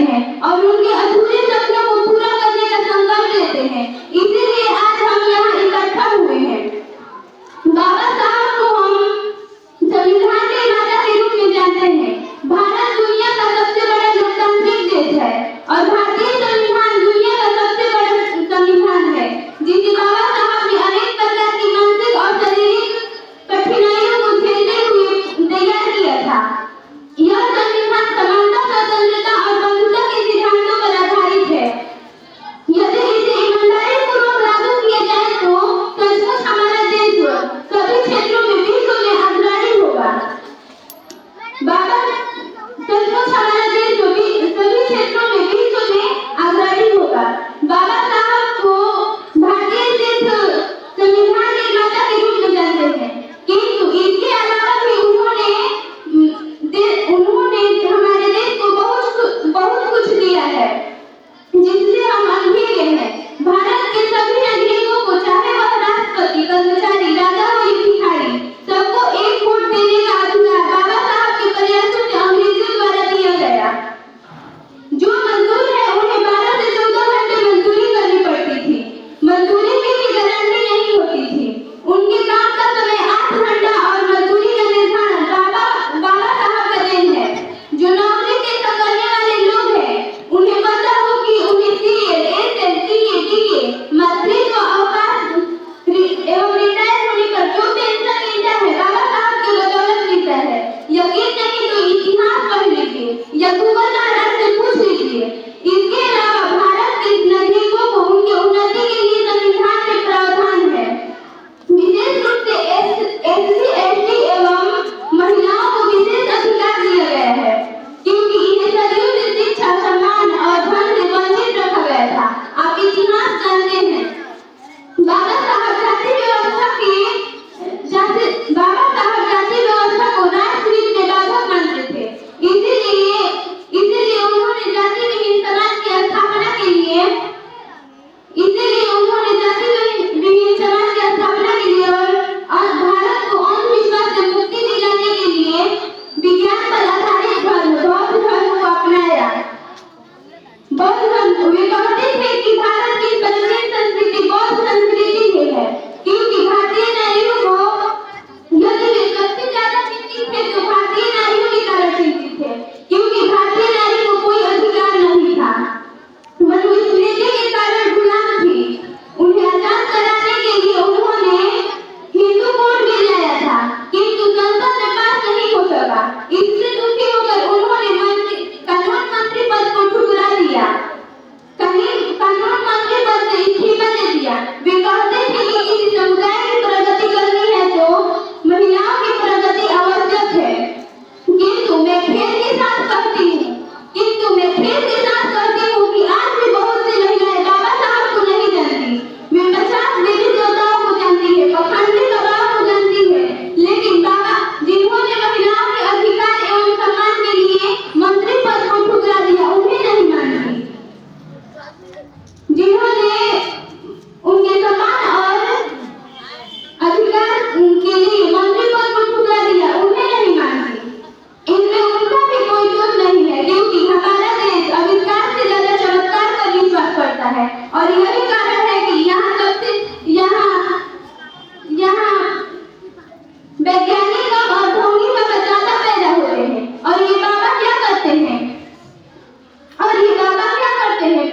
हैं और उनके अधूरे सपनों को पूरा करने का संकल्प लेते हैं। इसीलिए आज हम यहाँ इकट्ठा हुए हैं। बाबा साहब को हम संविधान के माता के रूप में जानते हैं। भारत दुनिया का सबसे बड़ा लोकतांत्रिक देश है और भारतीय संविधान दुनिया का सबसे बड़ा संविधान है, जिसे बाबा साहब ने अनेक प्रकार की मानसिक और शारीरिक कठिनाइयों को झेलते हुए तैयार किया था। यह संविधान समानता, स्वतंत्रता और बंधुता के सिद्धांतों पर आधारित है। यदि इसे ईमानदारीपूर्वक लागू किया जाए तो सचमुच हमारा देश सभी क्षेत्रों में विश्व में अग्रणी होगा। सचमुच हमारा देश सभी क्षेत्रों में विश्व में अग्रणी होगा। बाबा साहब को भारतीय संविधान निर्माता के रूप में जानते हैं, किंतु इसके अलावा भी उन्होंने हमारे देश को बहुत कुछ दिया है, जिससे हम अनभिज्ञ हैं। भारत के सभी नागरिकों को, चाहे वह राष्ट्रपति, कर्मचारी, राजा हो या भिखारी, सबको एक वोट देने का अधिकार बाबा साहब के प्रयासों से अंग्रेजों द्वारा दिया गया। जो मजदूर है उन्हें 12 से 14 घंटे मजदूरी करनी पड़ती थी। मजदूरी की भी गारंटी नहीं होती थी। उनके काम का समय 8 घंटा और मजदूरी का निर्धारण बाबा साहब का देन है। जो नौकरी पेशा करने वाले लोग हैं उन्हें पता हो कि उन्हें सीएल, एसएल, टीए, डीए, मातृत्व अवकाश एवं रिटायर होने पर जो पेंशन मिलता है बाबा साहब की बदौलत मिलता है। यकीन नहीं तो इतिहास पढ़ लीजिए या गूगल महाराज से पूछ लीजिए। इसके अलावा भारत के नागरिकों को उनकी उन्नति के लिए संविधान में प्रावधान है। विशेष रूप से एससी, एसटी एवं महिलाओं को विशेष अधिकार दिया गया है, क्योंकि इन्हें सदियों से शिक्षा, सम्मान और धन से वंचित रखा गया था। आप इतिहास जानते हैं। बाबा साहब जाति व्यवस्था को राष्ट्रहित में बाधक मानते थे। इसीलिए उन्होंने जाति विहीन समाज की स्थापना के लिए और भारत को अंधविश्वास से मुक्ति दिलाने के लिए विज्ञान पर आधारित बौद्ध धर्म को अपनाया। बौद्ध धर्म, वे कहते थे कि भारत की प्राचीन संस्कृति बौद्ध संस्कृति ही है, क्योंकि भारतीय नारियों को, यदि वे सबसे ज्यादा चिंतित थे तो भारतीय नारियों के कारण चिंतित थे, क्योंकि भारतीय नारी को कोई अधिकार नहीं था। मनुस्मृति के कारण गुलाम थी। उन्हें आजाद कराने के लिए उन्होंने हिंदू कोड भी लाया था, किंतु संसद में पास नहीं हो सका। इससे दुखी होकर उन्होंने कानून मंत्री पद को ठुकरा दिया। कानून मंत्री पद से इस्तीफा दे दिया। वे कहते थे कि किसी समुदाय की प्रगति करनी है तो महिलाओं की प्रगति आवश्यक है। किंतु मैं फिर के साथ कहती हूँ कि आज भी बहुत सी महिलाएं बाबा साहब को नहीं जानती। वे 50 देवी देवताओं को जानती है, पखंडी बाबाओं को जानती है, लेकिन बाबा जिन्होंने महिलाओं के अधिकार एवं सम्मान के लिए मंत्री पद को ठुकरा दिया उन्हें नहीं मानती। जिन्होंने उनके सम्मान और अधिकार के लिए मंत्री पद को ठुकरा दिया उन्हें नहीं मानती। इनमें उनका भी कोई दोष नहीं है, क्योंकि हमारा देश आविष्कार से ज्यादा चमत्कार पर विश्वास करता है और यही कारण है कि यहाँ वैज्ञानिक और ढोंगी बाबा ज्यादा पैदा होते हैं। और ये बाबा क्या करते हैं? और ये बाबा क्या करते हैं?